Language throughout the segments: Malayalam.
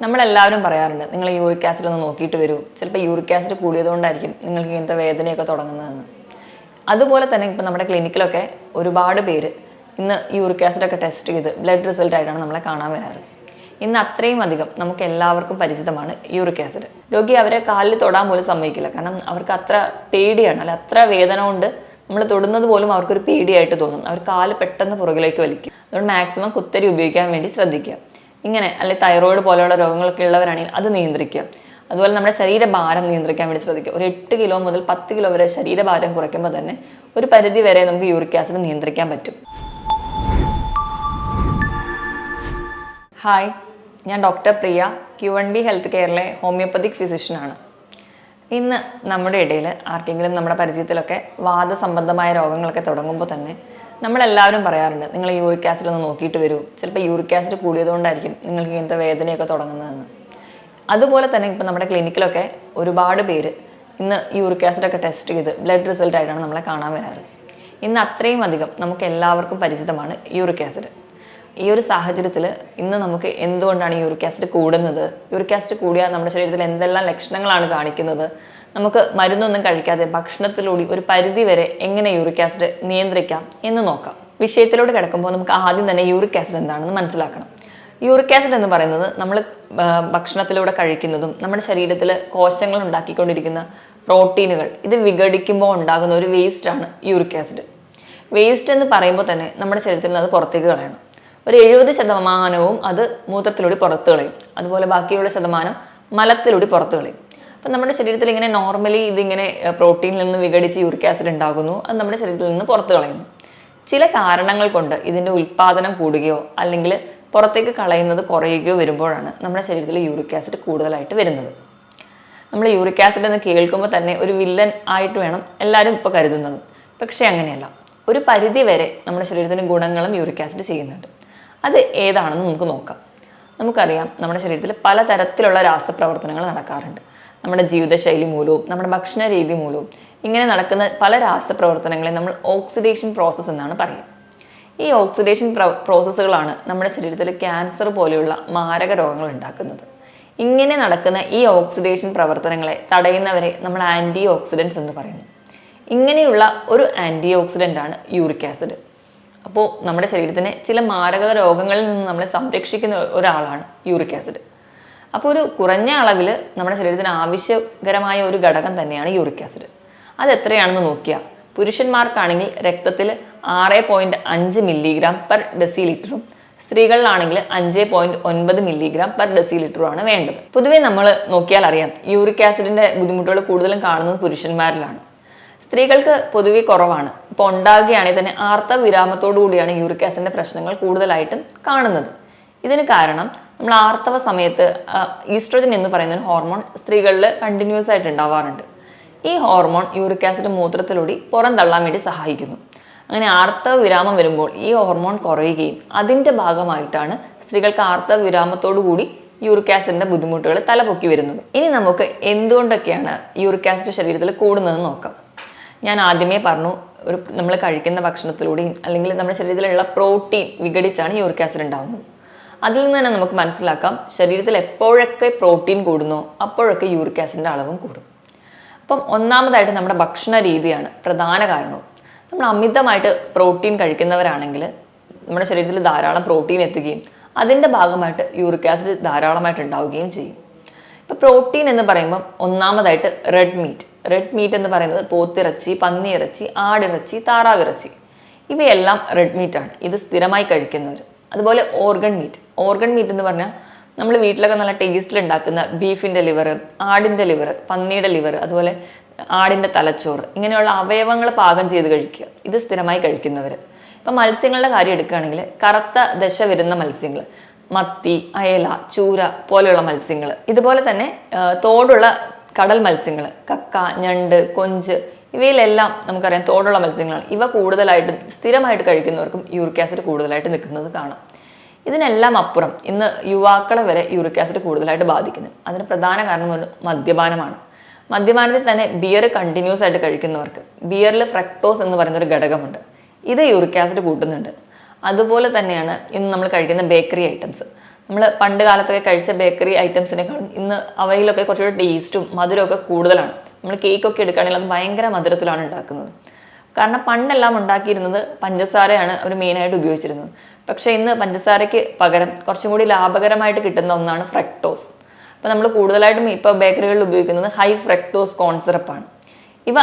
നമ്മളെല്ലാവരും പറയാറുണ്ട് നിങ്ങൾ യൂറിക് ആസിഡ് ഒന്ന് നോക്കിയിട്ട് വരൂ, ചിലപ്പോൾ യൂറിക് ആസിഡ് കൂടിയതുകൊണ്ടായിരിക്കും നിങ്ങൾക്ക് ഇങ്ങനത്തെ വേദനയൊക്കെ തുടങ്ങുന്നതെന്ന്. അതുപോലെ തന്നെ ഇപ്പം നമ്മുടെ ക്ലിനിക്കിലൊക്കെ ഒരുപാട് പേര് ഇന്ന് യൂറിക് ആസിഡൊക്കെ ടെസ്റ്റ് ചെയ്ത് ബ്ലഡ് റിസൾട്ട് ആയിട്ടാണ് നമ്മളെ കാണാൻ വരാറ്. ഇന്ന് അത്രയും അധികം നമുക്ക് എല്ലാവർക്കും പരിചിതമാണ് യൂറിക് ആസിഡ്. രോഗി അവരെ കാലിൽ തൊടാൻ പോലും സമ്മതിക്കില്ല, കാരണം അവർക്ക് അത്ര പേടിയാണ്, അല്ല അത്ര വേദന കൊണ്ട് നമ്മൾ തൊടുന്നത് പോലും അവർക്കൊരു പേടിയായിട്ട് തോന്നും. അവർ കാല് പെട്ടെന്ന് പുറകിലേക്ക് വലിക്കും. അതുകൊണ്ട് മാക്സിമം കുത്തരി ഉപയോഗിക്കാൻ വേണ്ടി ശ്രദ്ധിക്കുക. ഇങ്ങനെ അല്ലെങ്കിൽ തൈറോയിഡ് പോലെയുള്ള രോഗങ്ങളൊക്കെ ഉള്ളവരാണെങ്കിൽ അത് നിയന്ത്രിക്കുക. അതുപോലെ നമ്മുടെ ശരീരഭാരം നിയന്ത്രിക്കാൻ വേണ്ടി ശ്രദ്ധിക്കുക. ഒരു 8 കിലോ മുതൽ 10 കിലോ വരെ ശരീരഭാരം കുറയ്ക്കുമ്പോൾ തന്നെ ഒരു പരിധി വരെ നമുക്ക് യൂറിക് ആസിഡ് നിയന്ത്രിക്കാൻ പറ്റും. ഹായ്, ഞാൻ ഡോക്ടർ പ്രിയ, Q1B ഹെൽത്ത് കെയറിലെ ഹോമിയോപ്പതിക് ഫിസിഷ്യനാണ്. ഇന്ന് നമ്മുടെ ഇടയിൽ ആർക്കെങ്കിലും നമ്മുടെ പരിചയത്തിലൊക്കെ വാദസംബന്ധമായ രോഗങ്ങളൊക്കെ തുടങ്ങുമ്പോൾ തന്നെ നമ്മളെല്ലാവരും പറയാറുണ്ട് നിങ്ങൾ യൂറിക് ആസിഡ് ഒന്ന് നോക്കിയിട്ട് വരൂ, ചിലപ്പോൾ യൂറിക് ആസിഡ് കൂടിയതുകൊണ്ടായിരിക്കും നിങ്ങൾക്ക് ഇങ്ങനത്തെ വേദനയൊക്കെ തുടങ്ങുന്നതെന്ന്. അതുപോലെ തന്നെ ഇപ്പം നമ്മുടെ ക്ലിനിക്കിലൊക്കെ ഒരുപാട് പേര് ഇന്ന് യൂറിക് ആസിഡൊക്കെ ടെസ്റ്റ് ചെയ്ത് ബ്ലഡ് റിസൾട്ട് ആയിട്ടാണ് നമ്മളെ കാണാൻ വരാറ്. ഇന്ന് അത്രയും അധികം നമുക്ക് എല്ലാവർക്കും പരിചിതമാണ് യൂറിക് ആസിഡ്. ഈ ഒരു സാഹചര്യത്തിൽ ഇന്ന് നമുക്ക് എന്തുകൊണ്ടാണ് യൂറിക് ആസിഡ് കൂടുന്നത്, യൂറിക് ആസിഡ് കൂടിയാൽ നമ്മുടെ ശരീരത്തിൽ എന്തെല്ലാം ലക്ഷണങ്ങളാണ് കാണിക്കുന്നത്, നമുക്ക് മരുന്നൊന്നും കഴിക്കാതെ ഭക്ഷണത്തിലൂടെ ഒരു പരിധി വരെ എങ്ങനെ യൂറിക് ആസിഡ് നിയന്ത്രിക്കാം എന്ന് നോക്കാം. വിഷയത്തിലൂടെ കിടക്കുമ്പോൾ നമുക്ക് ആദ്യം തന്നെ യൂറിക് ആസിഡ് എന്താണെന്ന് മനസ്സിലാക്കണം. യൂറിക് ആസിഡ് എന്ന് പറയുന്നത് നമ്മൾ ഭക്ഷണത്തിലൂടെ കഴിക്കുന്നതും നമ്മുടെ ശരീരത്തിൽ കോശങ്ങൾ ഉണ്ടാക്കിക്കൊണ്ടിരിക്കുന്ന പ്രോട്ടീനുകൾ ഇത് വിഘടിക്കുമ്പോൾ ഉണ്ടാകുന്ന ഒരു വേസ്റ്റാണ് യൂറിക് ആസിഡ്. വേസ്റ്റ് എന്ന് പറയുമ്പോൾ തന്നെ നമ്മുടെ ശരീരത്തിൽ നിന്ന് അത് പുറത്തേക്ക് കളയണം. ഒരു 70% അത് മൂത്രത്തിലൂടെ പുറത്തു കളയും. അതുപോലെ ബാക്കിയുള്ള ശതമാനം മലത്തിലൂടെ പുറത്തു കളയും. അപ്പം നമ്മുടെ ശരീരത്തിൽ ഇങ്ങനെ നോർമലി ഇതിങ്ങനെ പ്രോട്ടീനിൽ നിന്ന് വിഘടിച്ച് യൂറിക് ആസിഡ് ഉണ്ടാകുന്നു, അത് നമ്മുടെ ശരീരത്തിൽ നിന്ന് പുറത്തു കളയുന്നു. ചില കാരണങ്ങൾ കൊണ്ട് ഇതിൻ്റെ ഉൽപ്പാദനം കൂടുകയോ അല്ലെങ്കിൽ പുറത്തേക്ക് കളയുന്നത് കുറയുകയോ വരുമ്പോഴാണ് നമ്മുടെ ശരീരത്തിൽ യൂറിക് ആസിഡ് കൂടുതലായിട്ട് വരുന്നത്. നമ്മൾ യൂറിക് ആസിഡ് എന്ന് കേൾക്കുമ്പോൾ തന്നെ ഒരു വില്ലൻ ആയിട്ട് വേണം എല്ലാവരും ഇപ്പോൾ കരുതുന്നത്. പക്ഷേ അങ്ങനെയല്ല. ഒരു പരിധി വരെ നമ്മുടെ ശരീരത്തിന് ഗുണങ്ങളും യൂറിക് ആസിഡ് ചെയ്യുന്നുണ്ട്. അത് ഏതാണെന്ന് നമുക്ക് നോക്കാം. നമുക്കറിയാം നമ്മുടെ ശരീരത്തിൽ പലതരത്തിലുള്ള രാസപ്രവർത്തനങ്ങൾ നടക്കാറുണ്ട്. നമ്മുടെ ജീവിതശൈലി മൂലവും നമ്മുടെ ഭക്ഷണ രീതി മൂലവും ഇങ്ങനെ നടക്കുന്ന പല രാസപ്രവർത്തനങ്ങളെ നമ്മൾ ഓക്സിഡേഷൻ പ്രോസസ്സ് എന്നാണ് പറയുക. ഈ ഓക്സിഡേഷൻ പ്രോസസ്സുകളാണ് നമ്മുടെ ശരീരത്തിൽ ക്യാൻസർ പോലെയുള്ള മാരക രോഗങ്ങൾ ഉണ്ടാക്കുന്നത്. ഇങ്ങനെ നടക്കുന്ന ഈ ഓക്സിഡേഷൻ പ്രവർത്തനങ്ങളെ തടയുന്നവരെ നമ്മൾ ആൻറ്റി ഓക്സിഡൻസ് എന്ന് പറയുന്നു. ഇങ്ങനെയുള്ള ഒരു ആൻറ്റി ഓക്സിഡൻ്റ് ആണ് യൂറിക് ആസിഡ്. അപ്പോൾ നമ്മുടെ ശരീരത്തിനെ ചില മാരക രോഗങ്ങളിൽ നിന്ന് നമ്മളെ സംരക്ഷിക്കുന്ന ഒരാളാണ് യൂറിക് ആസിഡ്. അപ്പോൾ ഒരു കുറഞ്ഞ അളവിൽ നമ്മുടെ ശരീരത്തിന് ആവശ്യകരമായ ഒരു ഘടകം തന്നെയാണ് യൂറിക് ആസിഡ്. അത് എത്രയാണെന്ന് നോക്കിയാൽ പുരുഷന്മാർക്കാണെങ്കിൽ രക്തത്തിൽ 6.5 മില്ലിഗ്രാം പെർ ഡെസിലിറ്ററും സ്ത്രീകളിലാണെങ്കിൽ 5.9 മില്ലിഗ്രാം പെർ ഡെസിലിറ്ററുമാണ് വേണ്ടത്. പൊതുവേ നമ്മൾ നോക്കിയാൽ അറിയാം യൂറിക് ആസിഡിൻ്റെ ബുദ്ധിമുട്ടുകൾ കൂടുതലും കാണുന്നത് പുരുഷന്മാരിലാണ്. സ്ത്രീകൾക്ക് പൊതുവെ കുറവാണ്. ഇപ്പോൾ ഉണ്ടാകുകയാണെങ്കിൽ തന്നെ ആർത്തവ വിരാമത്തോടു കൂടിയാണ് യൂറിക് ആസിഡിൻ്റെ പ്രശ്നങ്ങൾ കൂടുതലായിട്ടും കാണുന്നത്. ഇതിന് കാരണം നമ്മൾ ആർത്തവ സമയത്ത് ഈസ്ട്രോജൻ എന്ന് പറയുന്ന ഒരു ഹോർമോൺ സ്ത്രീകളിൽ കണ്ടിന്യൂസ് ആയിട്ട് ഉണ്ടാവാറുണ്ട്. ഈ ഹോർമോൺ യൂറിക് ആസിഡ് മൂത്രത്തിലൂടെ പുറന്തള്ളാൻ വേണ്ടി സഹായിക്കുന്നു. അങ്ങനെ ആർത്തവ വിരാമം വരുമ്പോൾ ഈ ഹോർമോൺ കുറയുകയും അതിൻ്റെ ഭാഗമായിട്ടാണ് സ്ത്രീകൾക്ക് ആർത്തവ വിരാമത്തോടു കൂടി യൂറിക് ആസിഡിൻ്റെ ബുദ്ധിമുട്ടുകൾ തലപൊക്കി വരുന്നത്. ഇനി നമുക്ക് എന്തുകൊണ്ടൊക്കെയാണ് യൂറിക് ആസിഡ് ശരീരത്തിൽ കൂടുന്നതെന്ന് നോക്കാം. ഞാൻ ആദ്യമേ പറഞ്ഞു, നമ്മൾ കഴിക്കുന്ന ഭക്ഷണത്തിലൂടെയും അല്ലെങ്കിൽ നമ്മുടെ ശരീരത്തിലുള്ള പ്രോട്ടീൻ വിഘടിച്ചാണ് യൂറിക് ആസിഡ് ഉണ്ടാകുന്നത്. അതിൽ നിന്ന് തന്നെ നമുക്ക് മനസ്സിലാക്കാം ശരീരത്തിൽ എപ്പോഴൊക്കെ പ്രോട്ടീൻ കൂടുന്നോ അപ്പോഴൊക്കെ യൂറിക് ആസിഡിൻ്റെ അളവും കൂടും. അപ്പം ഒന്നാമതായിട്ട് നമ്മുടെ ഭക്ഷണ രീതിയാണ് പ്രധാന കാരണം. നമ്മൾ അമിതമായിട്ട് പ്രോട്ടീൻ കഴിക്കുന്നവരാണെങ്കിൽ നമ്മുടെ ശരീരത്തിൽ ധാരാളം പ്രോട്ടീൻ എത്തുകയും അതിൻ്റെ ഭാഗമായിട്ട് യൂറിക് ആസിഡ് ധാരാളമായിട്ട് ഉണ്ടാവുകയും ചെയ്യും. ഇപ്പോൾ പ്രോട്ടീൻ എന്ന് പറയുമ്പോൾ ഒന്നാമതായിട്ട് റെഡ് മീറ്റ് എന്ന് പറയുന്നത് പോത്തിറച്ചി, പന്നിയിറച്ചി, ആടിറച്ചി, താറാവിറച്ചി ഇവയെല്ലാം റെഡ് മീറ്റാണ്. ഇത് സ്ഥിരമായി കഴിക്കുന്നവർ. അതുപോലെ ഓർഗൺ മീറ്റ് എന്ന് പറഞ്ഞാൽ നമ്മൾ വീട്ടിലൊക്കെ നല്ല ടേസ്റ്റിൽ ഉണ്ടാക്കുന്ന ബീഫിൻ്റെ ലിവർ, ആടിൻ്റെ ലിവർ, പന്നിയുടെ ലിവർ, അതുപോലെ ആടിൻ്റെ തലച്ചോറ് ഇങ്ങനെയുള്ള അവയവങ്ങൾ പാകം ചെയ്ത് കഴിക്കുക. ഇത് സ്ഥിരമായി കഴിക്കുന്നവർ. ഇപ്പം മത്സ്യങ്ങളുടെ കാര്യം എടുക്കുകയാണെങ്കിൽ കറുത്ത ദശ വരുന്ന മത്സ്യങ്ങൾ, മത്തി, അയല, ചൂര പോലെയുള്ള മത്സ്യങ്ങൾ, ഇതുപോലെ തന്നെ തോടുള്ള കടൽ മത്സ്യങ്ങൾ, കക്ക, ഞണ്ട്, കൊഞ്ച് ഇവയിലെല്ലാം നമുക്കറിയാം തോടുള്ള മത്സ്യങ്ങളാണ്. ഇവ കൂടുതലായിട്ടും സ്ഥിരമായിട്ട് കഴിക്കുന്നവർക്കും യൂറിക് ആസിഡ് കൂടുതലായിട്ട് നിൽക്കുന്നത് കാണാം. ഇതിനെല്ലാം അപ്പുറം ഇന്ന് യുവാക്കളെ വരെ യൂറിക് ആസിഡ് കൂടുതലായിട്ട് ബാധിക്കുന്നു. അതിന് പ്രധാന കാരണം ഒരു മദ്യപാനമാണ്. മദ്യപാനത്തിൽ തന്നെ ബിയർ കണ്ടിന്യൂസ് ആയിട്ട് കഴിക്കുന്നവർക്ക് ബിയറിൽ ഫ്രക്ടോസ് എന്ന് പറയുന്ന ഒരു ഘടകമുണ്ട്. ഇത് യൂറിക് ആസിഡ് കൂട്ടുന്നുണ്ട്. അതുപോലെ തന്നെയാണ് ഇന്ന് നമ്മൾ കഴിക്കുന്ന ബേക്കറി ഐറ്റംസ്. നമ്മൾ പണ്ട് കാലത്തൊക്കെ കഴിച്ച ബേക്കറി ഐറ്റംസിനേക്കാളും ഇന്ന് അവയിലൊക്കെ കുറച്ചുകൂടി ടേസ്റ്റും മധുരമൊക്കെ കൂടുതലാണ്. നമ്മൾ കേക്കൊക്കെ എടുക്കുകയാണെങ്കിൽ അത് ഭയങ്കര മധുരത്തിലാണ് ഉണ്ടാക്കുന്നത്. കാരണം പണ്ടെല്ലാം ഉണ്ടാക്കിയിരുന്നത് പഞ്ചസാരയാണ് അവർ മെയിനായിട്ട് ഉപയോഗിച്ചിരുന്നത്. പക്ഷേ ഇന്ന് പഞ്ചസാരയ്ക്ക് പകരം കുറച്ചും കൂടി ലാഭകരമായിട്ട് കിട്ടുന്ന ഒന്നാണ് ഫ്രക്ടോസ്. അപ്പോൾ നമ്മൾ കൂടുതലായിട്ടും ഇപ്പോൾ ബേക്കറികളിൽ ഉപയോഗിക്കുന്നത് ഹൈ ഫ്രക്ടോസ് കോൺ സിറപ്പാണ്. ഇവ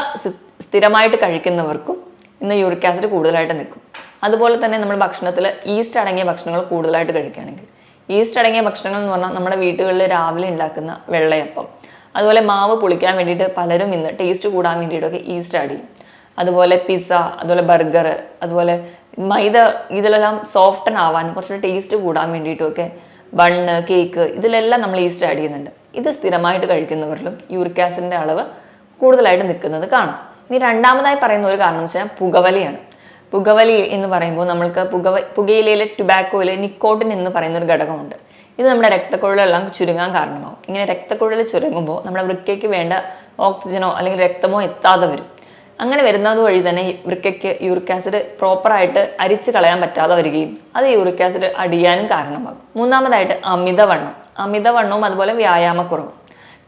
സ്ഥിരമായിട്ട് കഴിക്കുന്നവർക്കും ഇന്ന് യൂറിക് ആസിഡ് കൂടുതലായിട്ട് നിൽക്കും. അതുപോലെ തന്നെ നമ്മൾ ഭക്ഷണത്തിൽ ഈസ്റ്റ് അടങ്ങിയ ഭക്ഷണങ്ങൾ കൂടുതലായിട്ട് കഴിക്കുകയാണെങ്കിൽ, ഈസ്റ്റ് അടങ്ങിയ ഭക്ഷണങ്ങൾ എന്ന് പറഞ്ഞാൽ നമ്മുടെ വീടുകളിൽ രാവിലെ ഉണ്ടാക്കുന്ന വെള്ളയപ്പം, അതുപോലെ മാവ് പുളിക്കാൻ വേണ്ടിയിട്ട് പലരും ഇന്ന് ടേസ്റ്റ് കൂടാൻ വേണ്ടിയിട്ടൊക്കെ ഈസ്റ്റ് ആഡ് ചെയ്യും. അതുപോലെ പിസ്സ, അതുപോലെ ബർഗർ, അതുപോലെ മൈദ, ഇതിലെല്ലാം സോഫ്റ്റൻ ആവാൻ കുറച്ചുകൂടി ടേസ്റ്റ് കൂടാൻ വേണ്ടിയിട്ടുമൊക്കെ ബണ്ണ്, കേക്ക്, ഇതിലെല്ലാം നമ്മൾ ഈസ്റ്റ് ആഡ് ചെയ്യുന്നുണ്ട്. ഇത് സ്ഥിരമായിട്ട് കഴിക്കുന്നവരിലും യൂറിക് ആസിഡിൻ്റെ അളവ് കൂടുതലായിട്ട് നിൽക്കുന്നത് കാണാം. ഇനി രണ്ടാമതായി പറയുന്ന ഒരു കാരണം എന്ന് വെച്ചാൽ പുകവലിയാണ്. പുകവലി എന്ന് പറയുമ്പോൾ നമ്മൾക്ക് പുകയിലയിലെ ടുബാക്കോയിൽ നിക്കോട്ടിൻ എന്ന് പറയുന്ന ഒരു ഘടകമുണ്ട്. ഇത് നമ്മുടെ രക്തക്കുഴലെല്ലാം ചുരുങ്ങാൻ കാരണമാകും. ഇങ്ങനെ രക്തക്കുഴൽ ചുരുങ്ങുമ്പോൾ നമ്മുടെ വൃക്കയ്ക്ക് വേണ്ട ഓക്സിജനോ അല്ലെങ്കിൽ രക്തമോ എത്താതെ വരും. അങ്ങനെ വരുന്നത് വഴി തന്നെ വൃക്കയ്ക്ക് യൂറിക് ആസിഡ് പ്രോപ്പറായിട്ട് അരിച്ചു കളയാൻ പറ്റാതെ വരികയും അത് യൂറിക് ആസിഡ് അടിയാനും കാരണമാകും. മൂന്നാമതായിട്ട് അമിതവണ്ണവും അതുപോലെ വ്യായാമക്കുറവും.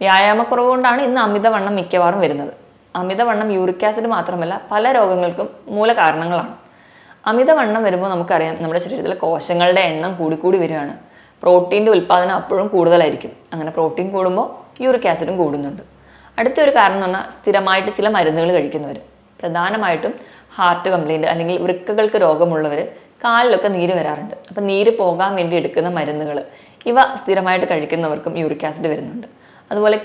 വ്യായാമക്കുറവ് കൊണ്ടാണ് ഇന്ന് അമിതവണ്ണം മിക്കവാറും വരുന്നത്. അമിതവണ്ണം യൂറിക് ആസിഡ് മാത്രമല്ല പല രോഗങ്ങൾക്കും മൂലകാരണങ്ങളാണ്. അമിതവണ്ണം വരുമ്പോൾ നമുക്കറിയാം നമ്മുടെ ശരീരത്തിലെ കോശങ്ങളുടെ എണ്ണം കൂടിക്കൂടി വരികയാണ്. പ്രോട്ടീൻ്റെ ഉൽപ്പാദനം അപ്പോഴും കൂടുതലായിരിക്കും. അങ്ങനെ പ്രോട്ടീൻ കൂടുമ്പോൾ യൂറിക് ആസിഡും കൂടുന്നുണ്ട്. അടുത്തൊരു കാരണം എന്ന് പറഞ്ഞാൽ സ്ഥിരമായിട്ട് ചില മരുന്നുകൾ കഴിക്കുന്നവർ, പ്രധാനമായിട്ടും ഹാർട്ട് കംപ്ലൈൻറ്റ് അല്ലെങ്കിൽ വൃക്കകൾക്ക് രോഗമുള്ളവർ കാലിലൊക്കെ നീര് വരാറുണ്ട്. അപ്പം നീര് പോകാൻ വേണ്ടി എടുക്കുന്ന മരുന്നുകൾ ഇവ സ്ഥിരമായിട്ട് കഴിക്കുന്നവർക്കും യൂറിക് ആസിഡ് വരുന്നുണ്ട്. അതുപോലെ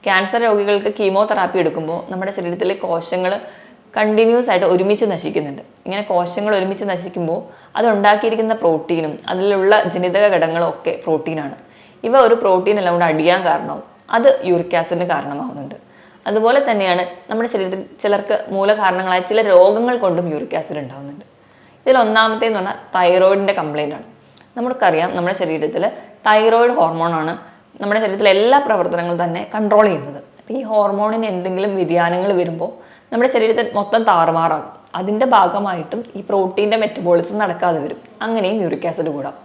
ക്യാൻസർ രോഗികൾക്ക് കീമോതെറാപ്പി എടുക്കുമ്പോൾ നമ്മുടെ ശരീരത്തിലെ കോശങ്ങൾ കണ്ടിന്യൂസ് ആയിട്ട് ഒരുമിച്ച് നശിക്കുന്നുണ്ട്. ഇങ്ങനെ കോശങ്ങൾ ഒരുമിച്ച് നശിക്കുമ്പോൾ അതുണ്ടാക്കിയിരിക്കുന്ന പ്രോട്ടീനും അതിലുള്ള ജനിതക ഘടകങ്ങളും ഒക്കെ പ്രോട്ടീനാണ്. ഇവ ഒരു പ്രോട്ടീൻ എല്ലാം കൂടെ അടിയാൻ കാരണമാവും. അത് യൂറിക് ആസിഡിന് കാരണമാവുന്നുണ്ട്. അതുപോലെ തന്നെയാണ് നമ്മുടെ ശരീരത്തിൽ ചിലർക്ക് മൂലകാരണങ്ങളായ ചില രോഗങ്ങൾ കൊണ്ടും യൂറിക് ആസിഡ് ഉണ്ടാകുന്നുണ്ട്. ഇതിൽ ഒന്നാമത്തേന്ന് പറഞ്ഞാൽ തൈറോയിഡിൻ്റെ കംപ്ലൈൻ്റ് ആണ്. നമുക്കറിയാം നമ്മുടെ ശരീരത്തിൽ തൈറോയിഡ് ഹോർമോണാണ് നമ്മുടെ ശരീരത്തിലെ എല്ലാ പ്രവർത്തനങ്ങളും തന്നെ കൺട്രോൾ ചെയ്യുന്നത്. അപ്പോൾ ഈ ഹോർമോണിന് എന്തെങ്കിലും വ്യതിയാനങ്ങൾ വരുമ്പോൾ നമ്മുടെ ശരീരത്തിൽ മൊത്തം താറുമാറാകും. അതിൻ്റെ ഭാഗമായിട്ടും ഈ പ്രോട്ടീൻ്റെ മെറ്റബോളിസം നടക്കാതെ വരും. അങ്ങനെയും യൂറിക് ആസിഡ് കൂടാം.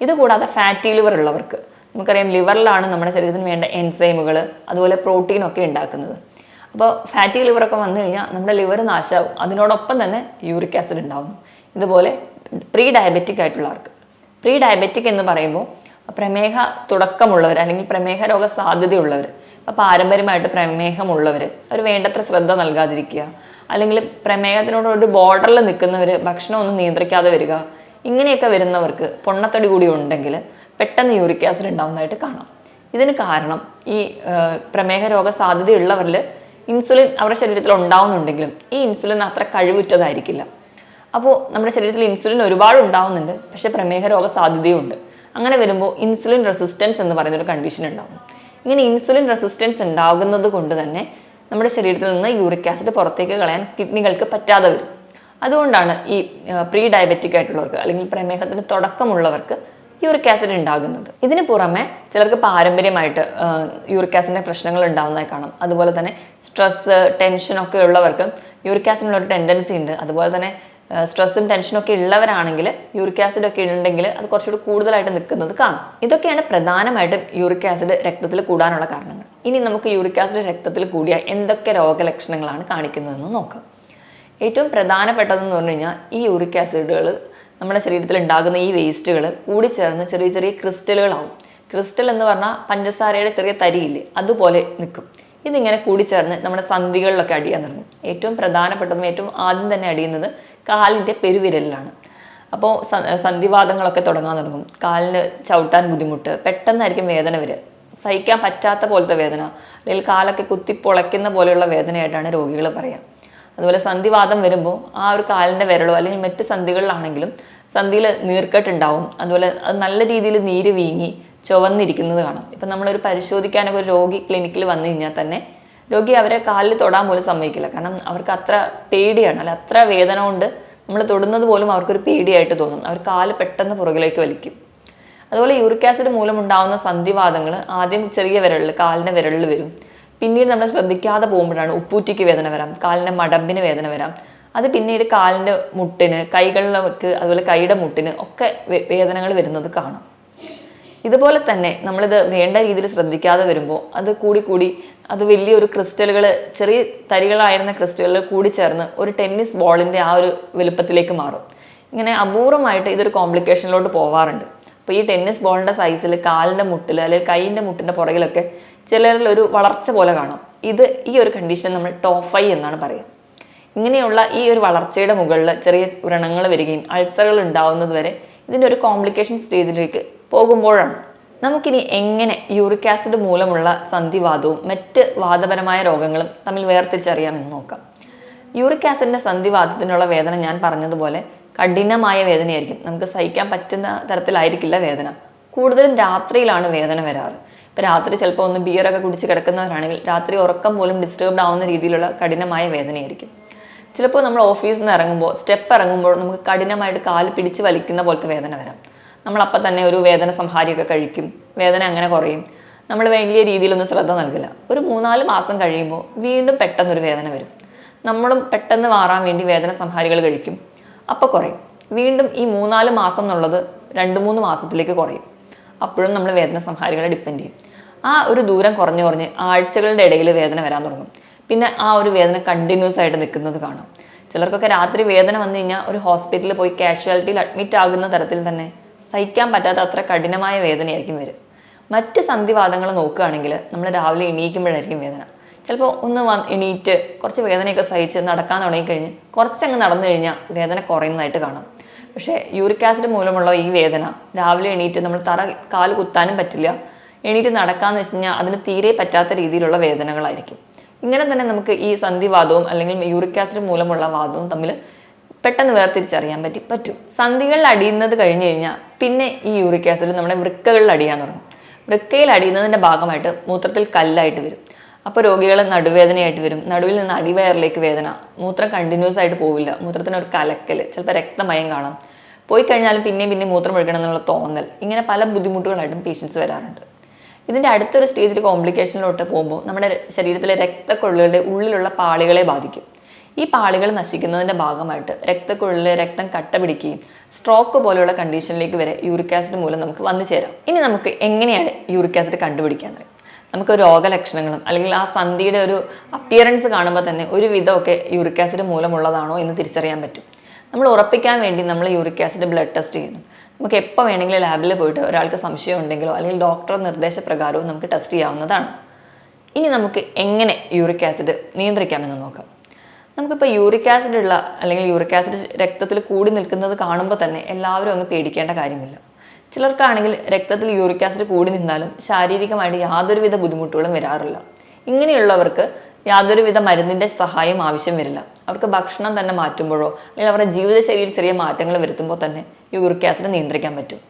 ഇത് കൂടാതെ ഫാറ്റി ലിവർ ഉള്ളവർക്ക്, നമുക്കറിയാം ലിവറിലാണ് നമ്മുടെ ശരീരത്തിന് വേണ്ട എൻസൈമുകൾ അതുപോലെ പ്രോട്ടീനൊക്കെ ഉണ്ടാക്കുന്നത്. അപ്പോൾ ഫാറ്റി ലിവറൊക്കെ വന്നു കഴിഞ്ഞാൽ നമ്മുടെ ലിവർ നാശമാവും. അതിനോടൊപ്പം തന്നെ യൂറിക് ആസിഡ് ഉണ്ടാകുന്നു. ഇതുപോലെ പ്രീ ഡയബറ്റിക് എന്ന് പറയുമ്പോൾ പ്രമേഹ തുടക്കമുള്ളവർ അല്ലെങ്കിൽ പ്രമേഹ രോഗ സാധ്യതയുള്ളവർ, അപ്പോൾ പാരമ്പര്യമായിട്ട് പ്രമേഹമുള്ളവർ, അവർ വേണ്ടത്ര ശ്രദ്ധ നൽകാതിരിക്കുക, അല്ലെങ്കിൽ പ്രമേഹത്തിനോട് ഒരു ബോർഡറിൽ നിൽക്കുന്നവർ ഭക്ഷണമൊന്നും നിയന്ത്രിക്കാതെ വരിക, ഇങ്ങനെയൊക്കെ വരുന്നവർക്ക് പൊണ്ണത്തടി കൂടി ഉണ്ടെങ്കിൽ പെട്ടെന്ന് യൂറിക് ആസിഡ് ഉണ്ടാകുന്നതായിട്ട് കാണാം. ഇതിന് കാരണം ഈ പ്രമേഹ രോഗ സാധ്യതയുള്ളവരിൽ ഇൻസുലിൻ അവരുടെ ശരീരത്തിൽ ഉണ്ടാവുന്നുണ്ടെങ്കിലും ഈ ഇൻസുലിൻ അത്ര കഴിവുറ്റതായിരിക്കില്ല. അപ്പോൾ നമ്മുടെ ശരീരത്തിൽ ഇൻസുലിൻ ഒരുപാട് ഉണ്ടാവുന്നുണ്ട്, പക്ഷേ പ്രമേഹ രോഗ സാധ്യതയും ഉണ്ട്. അങ്ങനെ വരുമ്പോൾ ഇൻസുലിൻ റെസിസ്റ്റൻസ് എന്ന് പറയുന്നൊരു കണ്ടീഷൻ ഉണ്ടാകും. ഇങ്ങനെ ഇൻസുലിൻ റെസിസ്റ്റൻസ് ഉണ്ടാകുന്നത് കൊണ്ട് തന്നെ നമ്മുടെ ശരീരത്തിൽ നിന്ന് യൂറിക് ആസിഡ് പുറത്തേക്ക് കളയാൻ കിഡ്നികൾക്ക് പറ്റാതെ വരും. അതുകൊണ്ടാണ് ഈ പ്രീ ഡയബറ്റിക് ആയിട്ടുള്ളവർക്ക് അല്ലെങ്കിൽ പ്രമേഹത്തിന് തുടക്കമുള്ളവർക്ക് യൂറിക് ആസിഡ് ഉണ്ടാകുന്നത്. ഇതിന് പുറമെ ചിലർക്ക് പാരമ്പര്യമായിട്ട് യൂറിക് ആസിഡിൻ്റെ പ്രശ്നങ്ങൾ ഉണ്ടാകുന്നതായി കാണാം. അതുപോലെ തന്നെ സ്ട്രെസ്സ്, ടെൻഷനൊക്കെ ഉള്ളവർക്ക് യൂറിക് ആസിഡിനുള്ള ടെൻഡൻസി ഉണ്ട്. അതുപോലെ തന്നെ സ്ട്രെസ്സും ടെൻഷനും ഒക്കെ ഉള്ളവരാണെങ്കിൽ യൂറിക് ആസിഡ് ഒക്കെ ഉണ്ടെങ്കിൽ അത് കുറച്ചുകൂടി കൂടുതലായിട്ട് നിൽക്കുന്നത് കാണാം. ഇതൊക്കെയാണ് പ്രധാനമായിട്ടും യൂറിക് ആസിഡ് രക്തത്തിൽ കൂടാനുള്ള കാരണങ്ങൾ. ഇനി നമുക്ക് യൂറിക് ആസിഡ് രക്തത്തിൽ കൂടിയാൽ എന്തൊക്കെ രോഗലക്ഷണങ്ങളാണ് കാണിക്കുന്നതെന്ന് നോക്കാം. ഏറ്റവും പ്രധാനപ്പെട്ടതെന്ന് പറഞ്ഞു കഴിഞ്ഞാൽ ഈ യൂറിക് ആസിഡുകൾ നമ്മുടെ ശരീരത്തിൽ ഉണ്ടാകുന്ന ഈ വേസ്റ്റുകൾ കൂടിച്ചേർന്ന് ചെറിയ ചെറിയ ക്രിസ്റ്റലുകളാവും. ക്രിസ്റ്റൽ എന്ന് പറഞ്ഞാൽ പഞ്ചസാരയുടെ ചെറിയ തരിയില്ലേ, അതുപോലെ നിൽക്കും. ഇതിങ്ങനെ കൂടിച്ചേർന്ന് നമ്മുടെ സന്ധികളിലൊക്കെ അടിയാൻ തുടങ്ങും. ഏറ്റവും പ്രധാനപ്പെട്ടതും ഏറ്റവും ആദ്യം തന്നെ അടിയുന്നത് കാലിൻ്റെ പെരുവിരലിലാണ്. അപ്പോൾ സന്ധിവാദങ്ങളൊക്കെ തുടങ്ങാൻ തുടങ്ങും. കാലിന് ചവിട്ടാൻ ബുദ്ധിമുട്ട്, പെട്ടെന്നായിരിക്കും വേദന വരിക, സഹിക്കാൻ പറ്റാത്ത പോലത്തെ വേദന, അല്ലെങ്കിൽ കാലൊക്കെ കുത്തിപ്പൊളയ്ക്കുന്ന പോലെയുള്ള വേദനയായിട്ടാണ് രോഗികൾ പറയുക. അതുപോലെ സന്ധിവാദം വരുമ്പോൾ ആ ഒരു കാലിൻ്റെ വിരലോ അല്ലെങ്കിൽ മറ്റ് സന്ധികളിലാണെങ്കിലും സന്ധിയിൽ നീർക്കെട്ടുണ്ടാവും. അതുപോലെ അത് നല്ല രീതിയിൽ നീര് വീങ്ങി ചുവന്നിരിക്കുന്നത് കാണാം. ഇപ്പം നമ്മളൊരു പരിശോധിക്കാനൊക്കെ ഒരു രോഗി ക്ലിനിക്കിൽ വന്നു കഴിഞ്ഞാൽ തന്നെ രോഗി അവരെ കാലിൽ തൊടാൻ പോലും സമ്മതിക്കില്ല. കാരണം അവർക്ക് അത്ര പേടിയാണ്, അല്ല അത്ര വേദന കൊണ്ട് നമ്മൾ തൊടുന്നത് പോലും അവർക്കൊരു പേടിയായിട്ട് തോന്നും. അവർ കാല് പെട്ടെന്ന് പുറകിലേക്ക് വലിക്കും. അതുപോലെ യൂറിക് ആസിഡ് മൂലമുണ്ടാകുന്ന സന്ധിവാദങ്ങൾ ആദ്യം ചെറിയ വിരലിൽ, കാലിൻ്റെ വിരലിൽ വരും. പിന്നീട് നമ്മൾ ശ്രദ്ധിക്കാതെ പോകുമ്പോഴാണ് ഉപ്പൂറ്റിക്ക് വേദന വരാം, കാലിൻ്റെ മടമ്പിന് വേദന വരാം, അത് പിന്നീട് കാലിൻ്റെ മുട്ടിന്, കൈകളിലേക്ക്, അതുപോലെ കൈയുടെ മുട്ടിന് ഒക്കെ വേദനകൾ വരുന്നത് കാണാം. ഇതുപോലെ തന്നെ നമ്മളിത് വേണ്ട രീതിയിൽ ശ്രദ്ധിക്കാതെ വരുമ്പോൾ അത് കൂടി അത് വലിയൊരു ക്രിസ്റ്റലുകൾ, ചെറിയ തരികളായിരുന്ന ക്രിസ്റ്റലുകൾ കൂടി ചേർന്ന് ഒരു ടെന്നീസ് ബോളിൻ്റെ ആ ഒരു വലുപ്പത്തിലേക്ക് മാറും. ഇങ്ങനെ അപൂർവമായിട്ട് ഇതൊരു കോംപ്ലിക്കേഷനിലോട്ട് പോവാറുണ്ട്. അപ്പോൾ ഈ ടെന്നീസ് ബോളിൻ്റെ സൈസിൽ കാലിൻ്റെ മുട്ടിൽ അല്ലെങ്കിൽ കൈയിൻ്റെ മുട്ടിൻ്റെ പുറകിലൊക്കെ ചിലരിൽ ഒരു വളർച്ച പോലെ കാണാം. ഈ ഒരു കണ്ടീഷൻ നമ്മൾ ടോഫൈ എന്നാണ് പറയുക. ഇങ്ങനെയുള്ള ഈ ഒരു വളർച്ചയുടെ മുകളിൽ ചെറിയ വ്രണങ്ങൾ വരികയും അൾസറുകൾ ഉണ്ടാവുന്നത് വരെ ഇതിൻ്റെ ഒരു കോംപ്ലിക്കേഷൻ സ്റ്റേജിലേക്ക് പോകുമ്പോഴാണ്. നമുക്കിനി എങ്ങനെ യൂറിക് ആസിഡ് മൂലമുള്ള സന്ധിവാതവും മറ്റ് വാദപരമായ രോഗങ്ങളും തമ്മിൽ വേർതിരിച്ചറിയാമെന്ന് നോക്കാം. യൂറിക് ആസിഡിൻ്റെ സന്ധിവാതത്തിനുള്ള വേദന ഞാൻ പറഞ്ഞതുപോലെ കഠിനമായ വേദനയായിരിക്കും. നമുക്ക് സഹിക്കാൻ പറ്റുന്ന തരത്തിലായിരിക്കില്ല വേദന. കൂടുതലും രാത്രിയിലാണ് വേദന വരാറ്. ഇപ്പോൾ രാത്രി ചിലപ്പോൾ ഒന്ന് ബിയറൊക്കെ കുടിച്ച് കിടക്കുന്നവരാണെങ്കിൽ രാത്രി ഉറക്കം പോലും ഡിസ്റ്റർബ്ഡ് ആവുന്ന രീതിയിലുള്ള കഠിനമായ വേദനയായിരിക്കും. ചിലപ്പോൾ നമ്മൾ ഓഫീസിൽ നിന്ന് ഇറങ്ങുമ്പോൾ, സ്റ്റെപ്പ് ഇറങ്ങുമ്പോൾ നമുക്ക് കഠിനമായിട്ട് കാല് പിടിച്ച് വലിക്കുന്ന പോലത്തെ വേദന വരാം. നമ്മളപ്പം തന്നെ ഒരു വേദന സംഹാരിയൊക്കെ കഴിക്കും, വേദന അങ്ങനെ കുറയും. നമ്മൾ വലിയ രീതിയിലൊന്നും ശ്രദ്ധ നൽകില്ല. ഒരു 3-4 മാസം കഴിയുമ്പോൾ വീണ്ടും പെട്ടെന്നൊരു വേദന വരും. നമ്മളും പെട്ടെന്ന് മാറാൻ വേണ്ടി വേദന സംഹാരികൾ കഴിക്കും, അപ്പോൾ കുറയും. വീണ്ടും ഈ 3-4 മാസം എന്നുള്ളത് 2-3 മാസത്തിലേക്ക് കുറയും. അപ്പോഴും നമ്മൾ വേദന സംഹാരികളെ ഡിപ്പെൻഡ് ചെയ്യും. ആ ഒരു ദൂരം കുറഞ്ഞ് ആഴ്ചകളുടെ ഇടയിൽ വേദന വരാൻ തുടങ്ങും. പിന്നെ ആ ഒരു വേദന കണ്ടിന്യൂസ് ആയിട്ട് നിൽക്കുന്നത് കാണാം. ചിലർക്കൊക്കെ രാത്രി വേദന വന്നു കഴിഞ്ഞാൽ ഒരു ഹോസ്പിറ്റലിൽ പോയി കാഷ്വാലിറ്റിയിൽ അഡ്മിറ്റ് ആകുന്ന തരത്തിൽ തന്നെ സഹിക്കാൻ പറ്റാത്ത അത്ര കഠിനമായ വേദനയായിരിക്കും വരും. മറ്റ് സന്ധിവാദങ്ങൾ നോക്കുകയാണെങ്കിൽ നമ്മൾ രാവിലെ എണീക്കുമ്പോഴായിരിക്കും വേദന. ചിലപ്പോൾ ഒന്ന് എണീറ്റ് കുറച്ച് വേദനയൊക്കെ സഹിച്ച് നടക്കാൻ തുടങ്ങിക്കഴിഞ്ഞ് കുറച്ചങ്ങ് നടന്നു കഴിഞ്ഞാൽ വേദന കുറയുന്നതായിട്ട് കാണാം. പക്ഷേ യൂറിക് ആസിഡ് മൂലമുള്ള ഈ വേദന രാവിലെ എണീറ്റ് നമ്മൾ കാല് കുത്താനും പറ്റില്ല, എണീറ്റ് നടക്കാമെന്ന് വെച്ച് കഴിഞ്ഞാൽ അതിന് തീരെ പറ്റാത്ത രീതിയിലുള്ള വേദനകളായിരിക്കും. ഇങ്ങനെ തന്നെ നമുക്ക് ഈ സന്ധിവാദവും അല്ലെങ്കിൽ യൂറിക് ആസിഡ് മൂലമുള്ള വാദവും തമ്മിൽ പെട്ടെന്ന് വേർതിരിച്ചറിയാൻ പറ്റും. സന്ധികളിൽ അടിയുന്നത് കഴിഞ്ഞ് കഴിഞ്ഞാൽ പിന്നെ ഈ യൂറിക് ആസിഡ് നമ്മുടെ വൃക്കകളിൽ അടിയാൻ തുടങ്ങും. വൃക്കയിൽ അടിയുന്നതിൻ്റെ ഭാഗമായിട്ട് മൂത്രത്തിൽ കല്ലായിട്ട് വരും. അപ്പോൾ രോഗികൾ നടുവേദനയായിട്ട് വരും. നടുവിൽ നിന്ന് അടിവയറിലേക്ക് വേദന, മൂത്രം കണ്ടിന്യൂസ് ആയിട്ട് പോവില്ല, മൂത്രത്തിന് ഒരു കലക്കൽ, ചിലപ്പോൾ രക്തമയം കാണാം. പോയി കഴിഞ്ഞാലും പിന്നെയും മൂത്രം ഒഴുകണം എന്നുള്ള തോന്നൽ, ഇങ്ങനെ പല ബുദ്ധിമുട്ടുകളായിട്ടും പേഷ്യൻസ് വരാറുണ്ട്. ഇതിൻ്റെ അടുത്തൊരു സ്റ്റേജിൽ കോംപ്ലിക്കേഷനിലോട്ട് പോകുമ്പോൾ നമ്മുടെ ശരീരത്തിലെ രക്തക്കൊള്ളുകളുടെ ഉള്ളിലുള്ള പാളികളെ ബാധിക്കും. ഈ പാളികൾ നശിക്കുന്നതിൻ്റെ ഭാഗമായിട്ട് രക്തക്കൊള്ളിൽ രക്തം കട്ട പിടിക്കുകയും സ്ട്രോക്ക് പോലെയുള്ള കണ്ടീഷനിലേക്ക് വരെ യൂറിക് ആസിഡ് മൂലം നമുക്ക് വന്നു ചേരാം. ഇനി നമുക്ക് എങ്ങനെയാണ് യൂറിക് ആസിഡ് കണ്ടുപിടിക്കാൻ അറിയാം? നമുക്ക് രോഗലക്ഷണങ്ങളും അല്ലെങ്കിൽ ആ സന്ധിയുടെ ഒരു അപ്പിയറൻസ് കാണുമ്പോൾ തന്നെ ഒരു വിധമൊക്കെ യൂറിക് ആസിഡ് മൂലമുള്ളതാണോ എന്ന് തിരിച്ചറിയാൻ പറ്റും. നമ്മൾ ഉറപ്പിക്കാൻ വേണ്ടി നമ്മൾ യൂറിക് ആസിഡ് ബ്ലഡ് ടെസ്റ്റ് ചെയ്യുന്നു. നമുക്ക് എപ്പോൾ വേണമെങ്കിലും ലാബിൽ പോയിട്ട് ഒരാൾക്ക് സംശയം ഉണ്ടെങ്കിലോ അല്ലെങ്കിൽ ഡോക്ടറുടെ നിർദ്ദേശപ്രകാരവും നമുക്ക് ടെസ്റ്റ് ചെയ്യാവുന്നതാണ്. ഇനി നമുക്ക് എങ്ങനെ യൂറിക് ആസിഡ് നിയന്ത്രിക്കാമെന്ന് നോക്കാം. നമുക്കിപ്പോൾ യൂറിക് ആസിഡ് ഉള്ള അല്ലെങ്കിൽ യൂറിക് ആസിഡ് രക്തത്തിൽ കൂടി നിൽക്കുന്നത് കാണുമ്പോൾ തന്നെ എല്ലാവരും അങ്ങ് പേടിക്കേണ്ട കാര്യമില്ല. ചിലർക്കാണെങ്കിൽ രക്തത്തിൽ യൂറിക് ആസിഡ് കൂടി നിന്നാലും ശാരീരികമായിട്ട് യാതൊരുവിധ ബുദ്ധിമുട്ടുകളും വരാറില്ല. ഇങ്ങനെയുള്ളവർക്ക് യാതൊരുവിധ മരുന്നിൻ്റെ സഹായം ആവശ്യം വരില്ല. അവർക്ക് ഭക്ഷണം തന്നെ മാറ്റുമ്പോഴോ അല്ലെങ്കിൽ അവരുടെ ജീവിതശൈലിയിൽ ചെറിയ മാറ്റങ്ങൾ വരുത്തുമ്പോൾ തന്നെ യൂറിക് ആസിഡ് നിയന്ത്രിക്കാൻ പറ്റും.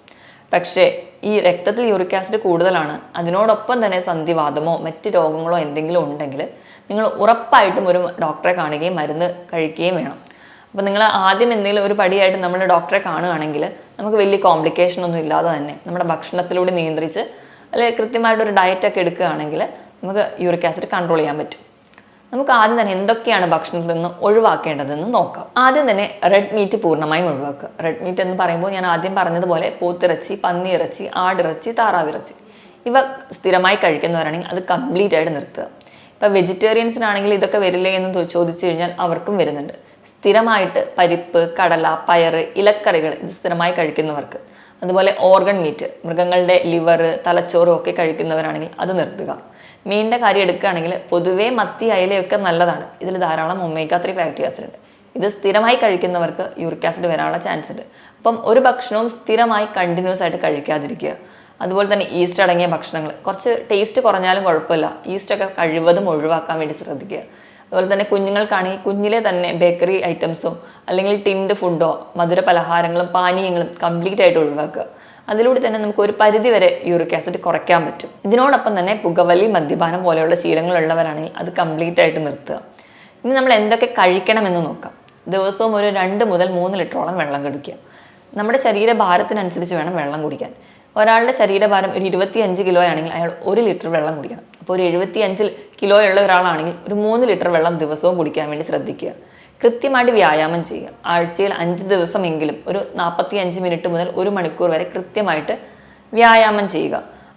പക്ഷേ ഈ രക്തത്തിൽ യൂറിക് ആസിഡ് കൂടുതലാണ്, അതിനോടൊപ്പം തന്നെ സന്ധിവാതമോ മറ്റ് രോഗങ്ങളോ എന്തെങ്കിലും ഉണ്ടെങ്കിൽ നിങ്ങൾ ഉറപ്പായിട്ടും ഒരു ഡോക്ടറെ കാണുകയും മരുന്ന് കഴിക്കുകയും വേണം. അപ്പോൾ നിങ്ങൾ ആദ്യം എന്തെങ്കിലും ഒരു പടിയായിട്ട് നമ്മൾ ഡോക്ടറെ കാണുകയാണെങ്കിൽ നമുക്ക് വലിയ കോംപ്ലിക്കേഷൻ ഒന്നും ഇല്ലാതെ തന്നെ നമ്മുടെ ഭക്ഷണത്തിലൂടെ നിയന്ത്രിച്ച് അല്ലെങ്കിൽ കൃത്യമായിട്ടൊരു ഡയറ്റൊക്കെ എടുക്കുകയാണെങ്കിൽ നമുക്ക് യൂറിക് ആസിഡ് കൺട്രോൾ ചെയ്യാൻ പറ്റും. നമുക്ക് ആദ്യം തന്നെ എന്തൊക്കെയാണ് ഭക്ഷണത്തിൽ നിന്ന് ഒഴിവാക്കേണ്ടതെന്ന് നോക്കാം. ആദ്യം തന്നെ റെഡ് മീറ്റ് പൂർണ്ണമായും ഒഴിവാക്കുക. റെഡ് മീറ്റ് എന്ന് പറയുമ്പോൾ ഞാൻ ആദ്യം പറഞ്ഞതുപോലെ പോത്തിറച്ചി, പന്നിയിറച്ചി, ആടിറച്ചി, താറാവിറച്ചി ഇവ സ്ഥിരമായി കഴിക്കുന്നവരാണെങ്കിൽ അത് കംപ്ലീറ്റ് ആയിട്ട് നിർത്തുക. ഇപ്പോൾ വെജിറ്റേറിയൻസിനാണെങ്കിൽ ഇതൊക്കെ വരില്ലേ എന്ന് ചോദിച്ചു കഴിഞ്ഞാൽ അവർക്കും വരുന്നുണ്ട്. സ്ഥിരമായിട്ട് പരിപ്പ്, കടല, പയറ്, ഇലക്കറികൾ ഇത് സ്ഥിരമായി കഴിക്കുന്നവർക്ക്, അതുപോലെ ഓർഗൺ മീറ്റ്, മൃഗങ്ങളുടെ ലിവർ, തലച്ചോറും ഒക്കെ കഴിക്കുന്നവരാണെങ്കിൽ അത് നിർത്തുക. മീനിൻ്റെ കാര്യം എടുക്കുകയാണെങ്കിൽ പൊതുവേ മത്തി, അയലയൊക്കെ നല്ലതാണ്. ഇതിൽ ധാരാളം ഒമേഗ 3 ഫാറ്റി ആസിഡ് ഉണ്ട്. ഇത് സ്ഥിരമായി കഴിക്കുന്നവർക്ക് യൂറിക് ആസിഡ് വരാനുള്ള ചാൻസ് ഉണ്ട്. അപ്പം ഒരു ഭക്ഷണവും സ്ഥിരമായി കണ്ടിന്യൂസ് ആയിട്ട് കഴിക്കാതിരിക്കുക. അതുപോലെ തന്നെ ഈസ്റ്റ് അടങ്ങിയ ഭക്ഷണങ്ങൾ കുറച്ച് ടേസ്റ്റ് കുറഞ്ഞാലും കുഴപ്പമില്ല, ഈസ്റ്റൊക്കെ കഴിവതും ഒഴിവാക്കാൻ വേണ്ടി ശ്രദ്ധിക്കുക. അതുപോലെ തന്നെ കുഞ്ഞുങ്ങൾക്കാണെങ്കിൽ കുഞ്ഞിലെ തന്നെ ബേക്കറി ഐറ്റംസോ അല്ലെങ്കിൽ ടിൻഡ് ഫുഡോ മധുര പലഹാരങ്ങളും പാനീയങ്ങളും കംപ്ലീറ്റ് ആയിട്ട് ഒഴിവാക്കുക. അതിലൂടെ തന്നെ നമുക്ക് ഒരു പരിധി വരെ യൂറിക് ആസിഡ് കുറയ്ക്കാൻ പറ്റും. ഇതിനോടൊപ്പം തന്നെ പുകവലി, മദ്യപാനം പോലെയുള്ള ശീലങ്ങളുള്ളവരാണെങ്കിൽ അത് കംപ്ലീറ്റ് ആയിട്ട് നിർത്തുക. ഇനി നമ്മൾ എന്തൊക്കെ കഴിക്കണമെന്ന് നോക്കാം. ദിവസവും ഒരു 2 മുതൽ 3 ലിറ്ററോളം വെള്ളം കുടിക്കുക. നമ്മുടെ ശരീരഭാരത്തിനനുസരിച്ച് വേണം വെള്ളം കുടിക്കാൻ. ഒരാളുടെ ശരീരഭാരം ഒരു 25 കിലോ ആണെങ്കിൽ അയാൾ 1 ലിറ്റർ വെള്ളം കുടിക്കണം. അപ്പോൾ ഒരു 75 കിലോ ഉള്ള ഒരാളാണെങ്കിൽ ഒരു 3 ലിറ്റർ വെള്ളം ദിവസവും കുടിക്കാൻ വേണ്ടി ശ്രദ്ധിക്കുക. കൃത്യമായിട്ട് വ്യായാമം ചെയ്യുക. ആഴ്ചയിൽ 5 ദിവസമെങ്കിലും ഒരു 45 മിനിറ്റ് മുതൽ 1 മണിക്കൂർ വരെ കൃത്യമായിട്ട് വ്യായാമം ചെയ്യുക.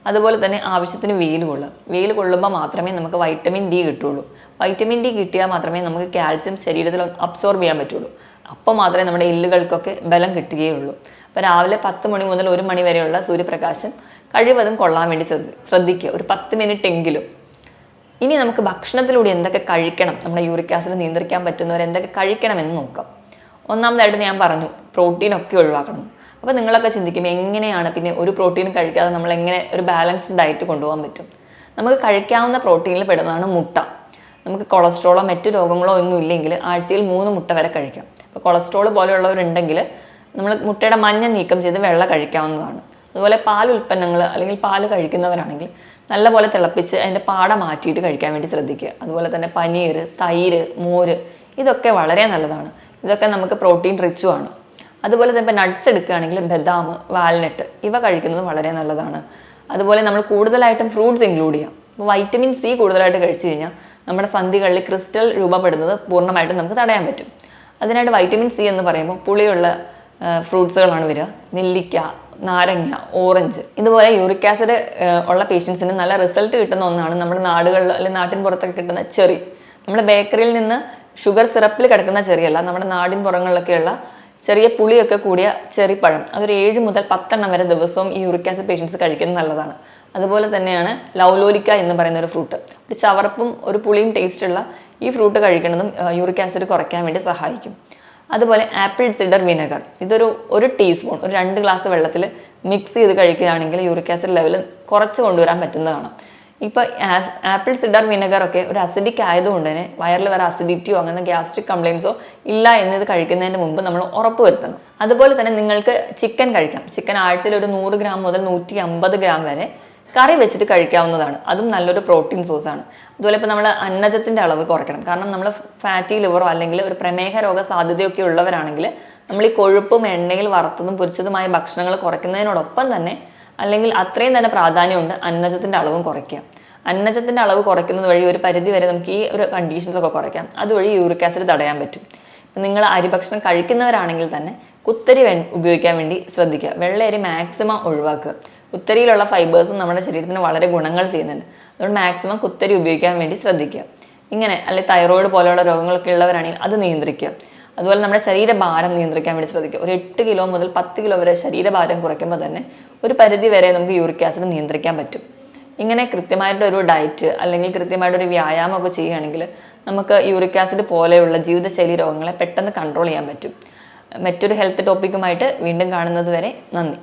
അതുപോലെ തന്നെ ആവശ്യത്തിന് വെയിൽ കൊള്ളുക. വെയിൽ കൊള്ളുമ്പോൾ മാത്രമേ നമുക്ക് വൈറ്റമിൻ ഡി കിട്ടുള്ളൂ. വൈറ്റമിൻ ഡി കിട്ടിയാൽ മാത്രമേ നമുക്ക് കാൽസ്യം ശരീരത്തിൽ അബ്സോർബ് ചെയ്യാൻ പറ്റുള്ളൂ. അപ്പോൾ മാത്രമേ നമ്മുടെ എല്ലുകൾക്കൊക്കെ ബലം കിട്ടുകയുള്ളൂ. അപ്പോൾ രാവിലെ 10 മണി മുതൽ 1 മണി വരെയുള്ള സൂര്യപ്രകാശം കഴിവതും കൊള്ളാൻ വേണ്ടി ശ്രദ്ധിക്കുക, ഒരു 10 മിനിറ്റ് എങ്കിലും. ഇനി നമുക്ക് ഭക്ഷണത്തിലൂടെ എന്തൊക്കെ കഴിക്കണം, നമ്മുടെ യൂറിക് ആസിഡ് നിയന്ത്രിക്കാൻ പറ്റുന്നവർ എന്തൊക്കെ കഴിക്കണമെന്ന് നോക്കാം. ഒന്നാമതായിട്ട് ഞാൻ പറഞ്ഞു പ്രോട്ടീനൊക്കെ ഒഴിവാക്കണം. അപ്പോൾ നിങ്ങളൊക്കെ ചിന്തിക്കും എങ്ങനെയാണ് പിന്നെ ഒരു പ്രോട്ടീൻ കഴിക്കാതെ നമ്മൾ എങ്ങനെ ഒരു ബാലൻസ്ഡ് ഡയറ്റ് കൊണ്ടുപോകാൻ പറ്റും? നമുക്ക് കഴിക്കാവുന്ന പ്രോട്ടീനിൽ പെടുന്നതാണ് മുട്ട. നമുക്ക് കൊളസ്ട്രോളോ മറ്റു രോഗങ്ങളോ ഒന്നും ഇല്ലെങ്കിൽ ആഴ്ചയിൽ 3 മുട്ട വരെ കഴിക്കാം. അപ്പോൾ കൊളസ്ട്രോൾ പോലെയുള്ളവരുണ്ടെങ്കിൽ നമ്മൾ മുട്ടയുടെ മഞ്ഞ നീക്കം ചെയ്ത് വെള്ള കഴിക്കാവുന്നതാണ്. അതുപോലെ പാൽ ഉൽപ്പന്നങ്ങൾ അല്ലെങ്കിൽ പാൽ കഴിക്കുന്നവരാണെങ്കിൽ നല്ലപോലെ തിളപ്പിച്ച് അതിൻ്റെ പാട മാറ്റിയിട്ട് കഴിക്കാൻ വേണ്ടി ശ്രദ്ധിക്കുക. അതുപോലെ തന്നെ പനീർ, തൈര്, മോര് ഇതൊക്കെ വളരെ നല്ലതാണ്. ഇതൊക്കെ നമുക്ക് പ്രോട്ടീൻ റിച്ചുമാണ്. അതുപോലെ തന്നെ നട്ട്സ് എടുക്കുകയാണെങ്കിൽ ബദാം, വാൽനട്ട് ഇവ കഴിക്കുന്നത് വളരെ നല്ലതാണ്. അതുപോലെ നമ്മൾ കൂടുതലായിട്ടും ഫ്രൂട്ട്സ് ഇൻക്ലൂഡ് ചെയ്യാം. അപ്പോൾ വൈറ്റമിൻ സി കൂടുതലായിട്ട് കഴിച്ചു കഴിഞ്ഞാൽ നമ്മുടെ സന്ധികളിൽ ക്രിസ്റ്റൽ രൂപപ്പെടുന്നത് പൂർണ്ണമായിട്ടും നമുക്ക് തടയാൻ പറ്റും. അതിനായിട്ട് വൈറ്റമിൻ സി എന്ന് പറയുമ്പോൾ പുളിയുള്ള ഫ്രൂട്ട്സുകളാണ് വരിക. നെല്ലിക്ക, നാരങ്ങ, ഓറഞ്ച്. ഇതുപോലെ യൂറിക് ആസിഡ് ഉള്ള പേഷ്യൻസിന് നല്ല റിസൾട്ട് കിട്ടുന്ന ഒന്നാണ് നമ്മുടെ നാടുകളിൽ അല്ലെങ്കിൽ നാട്ടിൻ പുറത്തൊക്കെ കിട്ടുന്ന ചെറി. നമ്മുടെ ബേക്കറിയിൽ നിന്ന് ഷുഗർ സിറപ്പിൽ കിടക്കുന്ന ചെറിയല്ല, നമ്മുടെ നാടിൻ പുറങ്ങളിലൊക്കെയുള്ള ചെറിയ പുളിയൊക്കെ കൂടിയ ചെറിപ്പഴം, അതൊരു 7 മുതൽ 10 എണ്ണം വരെ ദിവസവും ഈ യൂറിക് ആസിഡ് പേഷ്യൻസ് കഴിക്കുന്നത് നല്ലതാണ്. അതുപോലെ തന്നെയാണ് ലൗലോലിക്ക എന്ന് പറയുന്ന ഒരു ഫ്രൂട്ട്. ഒരു ചവർപ്പും ഒരു പുളിയും ടേസ്റ്റുള്ള ഈ ഫ്രൂട്ട് കഴിക്കുന്നതും യൂറിക് ആസിഡ് കുറയ്ക്കാൻ വേണ്ടി സഹായിക്കും. അതുപോലെ ആപ്പിൾ സിഡർ വിനെഗർ, ഇതൊരു 1 ടീസ്പൂൺ ഒരു 2 ഗ്ലാസ് വെള്ളത്തിൽ മിക്സ് ചെയ്ത് കഴിക്കുകയാണെങ്കിൽ യൂറിക് ആസിഡ് ലെവൽ കുറച്ച് കൊണ്ടുവരാൻ പറ്റുന്നതാണ്. ഇപ്പോൾ ആപ്പിൾ സിഡർ വിനെഗർ ഒക്കെ ഒരു അസിഡിക് ആയതുകൊണ്ട് തന്നെ വയറിൽ വേറെ അസിഡിറ്റിയോ അങ്ങനെ ഗ്യാസ്ട്രിക് കംപ്ലയിൻസോ ഇല്ല എന്നത് കഴിക്കുന്നതിന് മുമ്പ് നമ്മൾ ഉറപ്പ് വരുത്തണം. അതുപോലെ തന്നെ നിങ്ങൾക്ക് ചിക്കൻ കഴിക്കാം. ചിക്കൻ ആഴ്ചയിൽ ഒരു 100 ഗ്രാം മുതൽ 150 ഗ്രാം വരെ കറി വെച്ചിട്ട് കഴിക്കാവുന്നതാണ്. അതും നല്ലൊരു പ്രോട്ടീൻ സോഴ്സാണ്. അതുപോലെ ഇപ്പോൾ നമ്മൾ അന്നജത്തിൻ്റെ അളവ് കുറയ്ക്കണം. കാരണം നമ്മൾ ഫാറ്റി ലിവറോ അല്ലെങ്കിൽ ഒരു പ്രമേഹ രോഗ സാധ്യതയൊക്കെ ഉള്ളവരാണെങ്കിൽ നമ്മൾ ഈ കൊഴുപ്പും എണ്ണയിൽ വറുത്തതും പൊരിച്ചതുമായ ഭക്ഷണങ്ങൾ കുറയ്ക്കുന്നതിനോടൊപ്പം തന്നെ അല്ലെങ്കിൽ അത്രയും തന്നെ പ്രാധാന്യമുണ്ട് അന്നജത്തിൻ്റെ അളവും കുറയ്ക്കുക. അന്നജത്തിൻ്റെ അളവ് കുറയ്ക്കുന്നത് വഴി ഒരു പരിധി വരെ നമുക്ക് ഈ ഒരു കണ്ടീഷൻസ് ഒക്കെ കുറയ്ക്കാം. അതുവഴി യൂറിക് ആസിഡ് തടയാൻ പറ്റും. ഇപ്പം നിങ്ങൾ അരിഭക്ഷണം കഴിക്കുന്നവരാണെങ്കിൽ തന്നെ കുത്തരി ഉപയോഗിക്കാൻ വേണ്ടി ശ്രദ്ധിക്കുക. വെള്ളയരി മാക്സിമം ഒഴിവാക്കുക. കുത്തരിയിലുള്ള ഫൈബേഴ്സും നമ്മുടെ ശരീരത്തിന് വളരെ ഗുണങ്ങൾ ചെയ്യുന്നുണ്ട്. അതുകൊണ്ട് മാക്സിമം കുത്തരി ഉപയോഗിക്കാൻ വേണ്ടി ശ്രദ്ധിക്കുക. ഇങ്ങനെ അല്ലെങ്കിൽ തൈറോയിഡ് പോലെയുള്ള രോഗങ്ങളൊക്കെ ഉള്ളവരാണെങ്കിൽ അത് നിയന്ത്രിക്കുക. അതുപോലെ നമ്മുടെ ശരീരഭാരം നിയന്ത്രിക്കാൻ വേണ്ടി ശ്രദ്ധിക്കുക. ഒരു 8 കിലോ മുതൽ 10 കിലോ വരെ ശരീരഭാരം കുറയ്ക്കുമ്പോൾ തന്നെ ഒരു പരിധി വരെ നമുക്ക് യൂറിക് ആസിഡ് നിയന്ത്രിക്കാൻ പറ്റും. ഇങ്ങനെ കൃത്യമായിട്ടൊരു ഡയറ്റ് അല്ലെങ്കിൽ കൃത്യമായിട്ടൊരു വ്യായാമമൊക്കെ ചെയ്യുകയാണെങ്കിൽ നമുക്ക് യൂറിക് ആസിഡ് പോലെയുള്ള ജീവിതശൈലി രോഗങ്ങളെ പെട്ടെന്ന് കൺട്രോൾ ചെയ്യാൻ പറ്റും. മറ്റൊരു ഹെൽത്ത് ടോപ്പിക്കുമായിട്ട് വീണ്ടും കാണുന്നത് വരെ നന്ദി.